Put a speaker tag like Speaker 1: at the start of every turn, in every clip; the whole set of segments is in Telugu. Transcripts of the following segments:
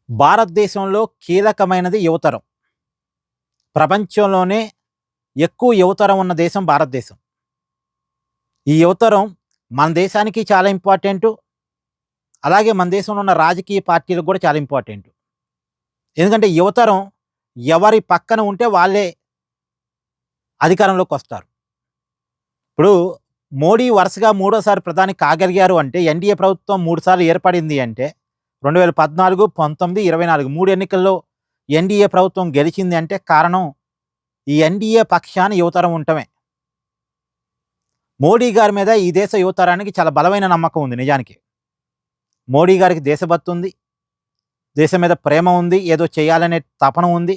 Speaker 1: భారతదేశంలో కీలకమైనది యువతరం. ప్రపంచంలోనే ఎక్కువ యువతరం ఉన్న దేశం భారతదేశం. ఈ యువతరం మన దేశానికి చాలా ఇంపార్టెంటు. అలాగే మన దేశంలో ఉన్న రాజకీయ పార్టీలకు కూడా చాలా ఇంపార్టెంటు. ఎందుకంటే యువతరం ఎవరి పక్కన ఉంటే వాళ్ళే అధికారంలోకొస్తారు. ఇప్పుడు మోడీ వరుసగా మూడోసారి ప్రధాని కాగలిగారు అంటే, ఎన్‌డీఏ ప్రభుత్వం 3 సార్లు ఏర్పడింది అంటే 2014, 19, 24 3 ఎన్నికల్లో ఎన్‌డీఏ ప్రభుత్వం గెలిచింది అంటే కారణం ఈ ఎన్‌డీఏ పక్షాన యువతరం ఉండటమే. మోడీ గారి మీద ఈ దేశ యువతరానికి చాలా బలమైన నమ్మకం ఉంది నిజానికి. మోడీ గారికి దేశభక్తి ఉంది. దేశం మీద ప్రేమ ఉంది. ఏదో చేయాలనే తపన ఉంది.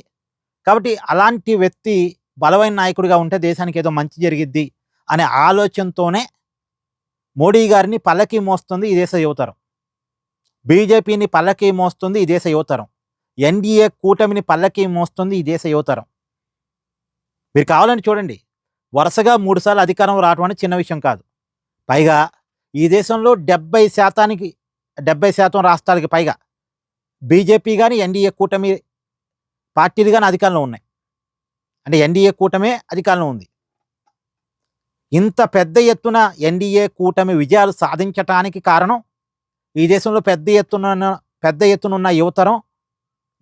Speaker 1: కాబట్టి అలాంటి వ్యక్తి బలమైన నాయకుడిగా ఉంటే దేశానికి ఏదో మంచి జరిగిద్ది అనే ఆలోచనతోనే మోడీ గారిని పల్లకి మోస్తుంది ఈ దేశ యువతరం. బీజేపీని పల్లకి మోస్తుంది ఈ దేశ యువతరం. ఎన్‌డీఏ కూటమిని పల్లకి మోస్తుంది ఈ దేశ యువతరం. మీరు కావాలంటే చూడండి. వరుసగా 3 సార్లు అధికారం రావడం అనేది చిన్న విషయం కాదు. పైగా ఈ దేశంలో 70% రాష్ట్రాలకి పైగా బీజేపీ గాని, ఎన్‌డీఏ కూటమి పార్టీలు గాని అధికారంలో ఉన్నాయి. అంటే ఎన్‌డీఏ కూటమే అధికారంలో ఉంది. ఇంత పెద్ద ఎత్తున ఎన్‌డీఏ కూటమి విజయాలు సాధించటానికి కారణం ఈ దేశంలో పెద్ద ఎత్తునున్న యువతరం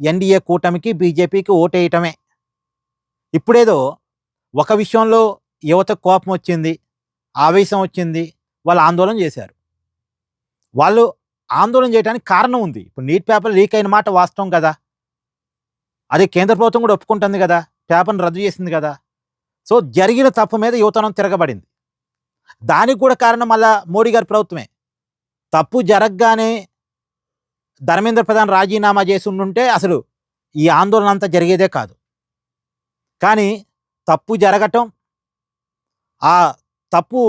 Speaker 1: ఎన్‌డీఏ కూటమికి, బీజేపీకి ఓటేయటమే. ఇప్పుడేదో ఒక విషయంలో యువతకు కోపం వచ్చింది, ఆవేశం వచ్చింది, వాళ్ళు ఆందోళన చేశారు. వాళ్ళు ఆందోళన చేయడానికి కారణం ఉంది. ఇప్పుడు నీట్ పేపర్ లీక్ అయిన మాట వాస్తవం కదా! అది కేంద్ర ప్రభుత్వం కూడా ఒప్పుకుంటుంది కదా! పేపర్‌ని రద్దు చేసింది కదా! సో, జరిగిన తప్పు మీద యువతరం తిరగబడింది. దానికి కూడా కారణం మళ్ళా మోడీ గారి ప్రభుత్వమే. తప్పు జరగగానే ధర్మేంద్ర ప్రధాన్ రాజీనామా చేసి ఉండుంటే అసలు ఈ ఆందోళన అంతా జరిగేదే కాదు. కానీ తప్పు జరగటం, ఆ తప్పు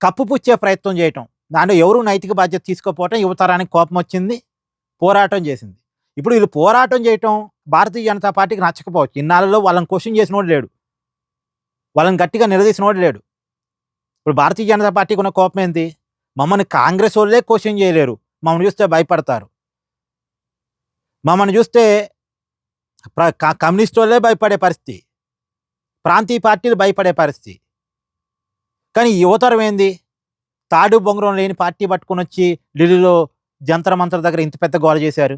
Speaker 1: కప్పుపుచ్చే ప్రయత్నం చేయటం, దాంట్లో ఎవరు నైతిక బాధ్యత తీసుకోకపోవటం యువతరానికి కోపం వచ్చింది, పోరాటం చేసింది. ఇప్పుడు వీళ్ళు పోరాటం చేయటం భారతీయ జనతా పార్టీకి నచ్చకపోవచ్చు. ఇన్నాళ్ళలో వాళ్ళని క్వెషన్ చేసినోడు లేడు. వాళ్ళని గట్టిగా నిలదీసినోడు లేడు. ఇప్పుడు భారతీయ జనతా పార్టీకి ఉన్న కోపం ఏంటి? మమ్మల్ని కాంగ్రెస్ వాళ్ళే క్వెషన్ చేయలేరు. మమ్మల్ని చూస్తే భయపడతారు. మమ్మల్ని చూస్తే కమ్యూనిస్ట్ వాళ్ళే భయపడే పరిస్థితి. ప్రాంతీయ పార్టీలు భయపడే పరిస్థితి. కానీ యువతరం ఏంది? తాడు బొంగరం లేని పార్టీ పట్టుకొని వచ్చి ఢిల్లీలో జంతర్ మంతర్ దగ్గర ఇంత పెద్ద గోల చేశారు.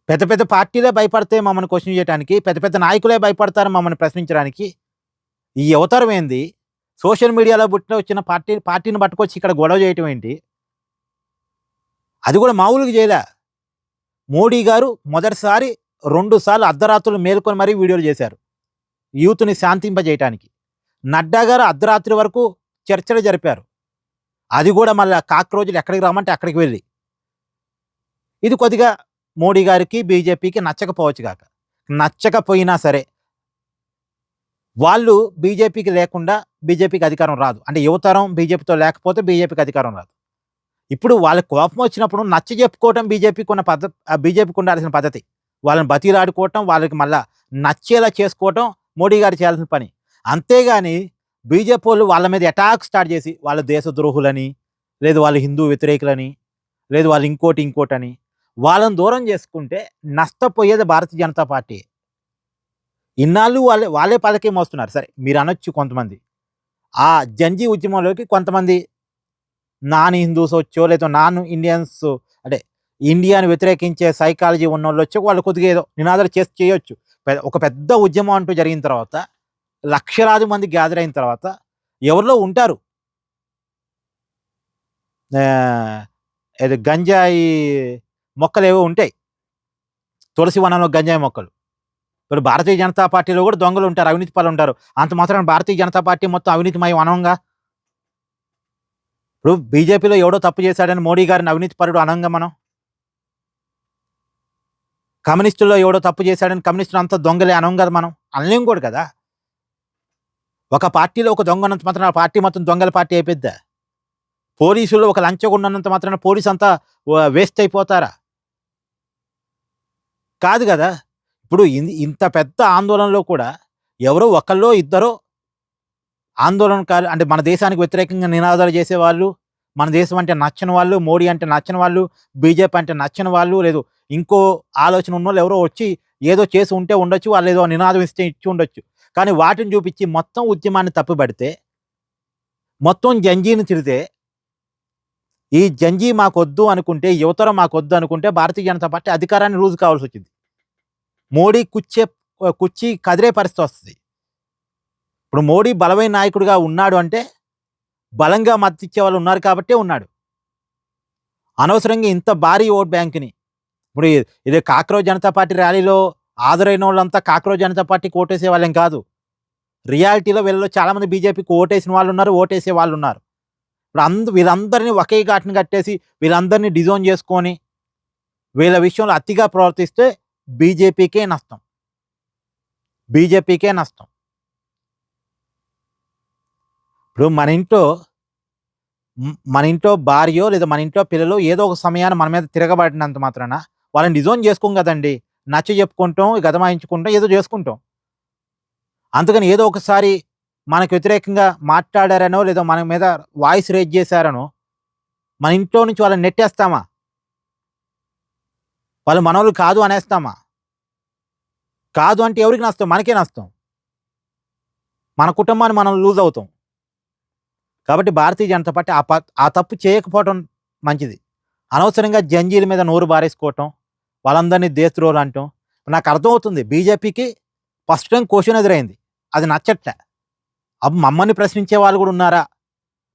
Speaker 1: పెద్ద పెద్ద పార్టీలే భయపడితే మమ్మల్ని క్వెషన్ చేయడానికి, పెద్ద పెద్ద నాయకులే భయపడతారు మమ్మల్ని ప్రశ్నించడానికి. ఈ యువతరం ఏంది? సోషల్ మీడియాలో వచ్చిన పార్టీని పట్టుకొచ్చి ఇక్కడ గొడవ చేయటం ఏంటి? అది కూడా మామూలుగా చేయలే. మోడీ గారు మొదటిసారి 2 సార్లు అర్ధరాత్రులు మేలుకొని మరీ వీడియోలు చేశారు యూత్‌ని శాంతింపజేయటానికి. నడ్డా గారు అర్ధరాత్రి వరకు చర్చలు జరిపారు. అది కూడా మళ్ళా కాక్రోజులు ఎక్కడికి రమ్మంటే అక్కడికి వెళ్ళి. ఇది కొద్దిగా మోడీ గారికి, బీజేపీకి నచ్చకపోవచ్చు గాక. నచ్చకపోయినా సరే వాళ్ళు బీజేపీకి లేకుండా బీజేపీకి అధికారం రాదు. అంటే యువతరం బీజేపీతో లేకపోతే బీజేపీకి అధికారం రాదు. ఇప్పుడు వాళ్ళకి కోపం వచ్చినప్పుడు నచ్చజెప్పుకోవటం బీజేపీకి ఉండాల్సిన పద్ధతి. వాళ్ళని బతిలాడుకోవటం, వాళ్ళకి మళ్ళా నచ్చేలా చేసుకోవటం మోడీ గారు చేయాల్సిన పని. అంతేగాని బీజేపీవోళ్ళు వాళ్ళ మీద అటాక్ స్టార్ట్ చేసి వాళ్ళు దేశద్రోహులని, లేదు వాళ్ళు హిందూ వ్యతిరేకులని, లేదు వాళ్ళు ఇంకోటని వాళ్ళని దూరం చేసుకుంటే నష్టపోయేది భారతీయ జనతా పార్టీ. ఇన్నాళ్ళు వాళ్ళే పల్లకి మోస్తున్నారు. సరే మీరు అనొచ్చు కొంతమంది. ఆ జంజీ ఉద్యమంలోకి కొంతమంది నాన్ హిందూస్ వచ్చో, లేదా నాన్ ఇండియన్స్ అంటే ఇండియాని వ్యతిరేకించే సైకాలజీ ఉన్నోళ్ళు వచ్చి వాళ్ళు కొద్దిగా ఏదో నినాదాలు చేయొచ్చు. ఒక పెద్ద ఉద్యమం అంటూ జరిగిన తర్వాత, లక్షలాది మంది గ్యాదర్ అయిన తర్వాత ఎవరిలో ఉంటారు ఏదో గంజాయి మొక్కలేవో ఉంటాయి. తులసి వనంలో గంజాయి మొక్కలు. ఇప్పుడు భారతీయ జనతా పార్టీలో కూడా దొంగలు ఉంటారు, అవినీతి పరులు ఉంటారు. అంత మాత్రాన భారతీయ జనతా పార్టీ మొత్తం అవినీతిమయం అనంగా. ఇప్పుడు బీజేపీలో ఎవడో తప్పు చేశాడని మోడీ గారిని అవినీతి పరుడు అనంగా మనం. కమ్యూనిస్టుల్లో ఎవడో తప్పు చేశాడని కమ్యూనిస్టులు అంతా దొంగలే అనం కదా మనం. అనలేం కూడా కదా. ఒక పార్టీలో ఒక దొంగ ఉన్నంత మాత్రాన ఆ పార్టీ మొత్తం దొంగల పార్టీ అయిపోద్దా? పోలీసుల్లో ఒక లంచగొండ ఉన్నంత మాత్రాన పోలీసు అంతా వేస్ట్ అయిపోతారా? కాదు కదా. ఇప్పుడు ఇంత పెద్ద ఆందోళనలో కూడా ఎవరో ఒకళ్ళో ఇద్దరో ఆందోళనకారులు అంటే మన దేశానికి వ్యతిరేకంగా నినాదాలు చేసేవాళ్ళు, మన దేశం అంటే నచ్చని వాళ్ళు, మోడీ అంటే నచ్చని వాళ్ళు, బీజేపీ అంటే నచ్చని వాళ్ళు, లేదు ఇంకో ఆలోచన ఉన్నోళ్ళు ఎవరో వచ్చి ఏదో చేసి ఉంటే ఉండొచ్చు. వాళ్ళు ఏదో నినాదం ఇచ్చి ఉండొచ్చు. కానీ వాటిని చూపించి మొత్తం ఉద్యమాన్ని తప్పుపడితే, మొత్తం జంజీని తిడితే, ఈ జంజీ మాకొద్దు అనుకుంటే, యువతరం మాకొద్దు అనుకుంటే భారతీయ జనతా పార్టీ అధికారాన్ని లూజ్ కావాల్సొచ్చింది. మోడీ కుర్చీ కదిలే పరిస్థితి వస్తది. ఇప్పుడు మోడీ బలమైన నాయకుడిగా ఉన్నాడు అంటే, బలంగా మద్దతిచ్చే వాళ్ళు ఉన్నారు కాబట్టే ఉన్నాడు. అనవసరంగా ఇంత భారీ ఓట్ బ్యాంక్‌ని ఇప్పుడు ఇది కాక్రోజ్ జనతా పార్టీ ర్యాలీలో హాజరైనోళ్ళంతా కాక్రోజ్ జనతా పార్టీకి ఓటేసే వాళ్ళేం కాదు. రియాలిటీలో వీళ్ళలో చాలామంది బీజేపీకి ఓటేసిన వాళ్ళున్నారు, ఓటేసే వాళ్ళున్నారు. ఇప్పుడు వీళ్ళందరినీ ఒకే ఘాటున కట్టేసి, వీళ్ళందరినీ డిజోన్ చేసుకొని, వీళ్ళ విషయంలో అతిగా ప్రవర్తిస్తే బీజేపీకే నష్టం. బీజేపీకే నష్టం. ఇప్పుడు మన ఇంట్లో భార్యో లేదా మన ఇంట్లో పిల్లలో ఏదో ఒక సమయాన మన మీద తిరగబడినంత మాత్రాన వాళ్ళని డిజోన్ చేసుకోం కదండీ. నచ్చజెప్పుకుంటాం, గదమాయించుకుంటాం, ఏదో చేసుకుంటాం. అందుకని ఏదో ఒకసారి మనకు వ్యతిరేకంగా మాట్లాడారనో, లేదా మన మీద వాయిస్ రైజ్ చేశారనో, మన ఇంట్లో నుంచి వాళ్ళని నెట్టేస్తామా? వాళ్ళు మనోళ్ళు కాదు అనేస్తామా? కాదు అంటే ఎవరికి నష్టం? మనకే నష్టం. మన కుటుంబాన్ని మనం లూజ్ అవుతాం. కాబట్టి భారతీయ జనతా పార్టీ ఆ తప్పు చేయకపోవటం మంచిది. అనవసరంగా జంజీల మీద నోరు బారేసుకోవటం, వాళ్ళందరినీ దేశద్రోహులు అంటాం. నాకు అర్థమవుతుంది బీజేపీకి ఫస్ట్ టైం క్వెషన్ ఎదురైంది. అది నచ్చట్లే. మమ్మల్ని ప్రశ్నించే వాళ్ళు కూడా ఉన్నారా?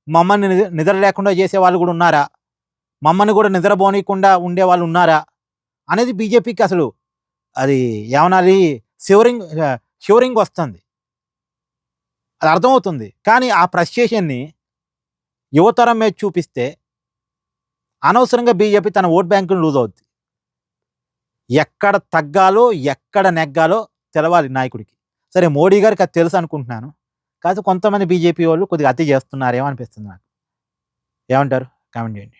Speaker 1: మమ్మల్ని నిద్ర లేకుండా చేసే వాళ్ళు కూడా ఉన్నారా? మమ్మల్ని కూడా నిద్రపోనీయకుండా ఉండేవాళ్ళు ఉన్నారా? అనేది బీజేపీకి అసలు అది ఏమనాలి షివరింగ్ వస్తుంది. అది అర్థమవుతుంది. కానీ ఆ ఫ్రస్ట్రేషన్‌ని యువతరం మీద చూపిస్తే అనవసరంగా బీజేపీ తన ఓట్ బ్యాంకును లూజ్ అవుద్ది. ఎక్కడ తగ్గాలో, ఎక్కడ నెగ్గాలో తెలవాలి నాయకుడికి. సరే మోడీ గారికి అది తెలుసు అనుకుంటున్నాను. కాకపోతే కొంతమంది బీజేపీ వాళ్ళు కొద్దిగా అతి చేస్తున్నారేమో అనిపిస్తుంది నాకు. ఏమంటారు? కామెంట్ చేయండి.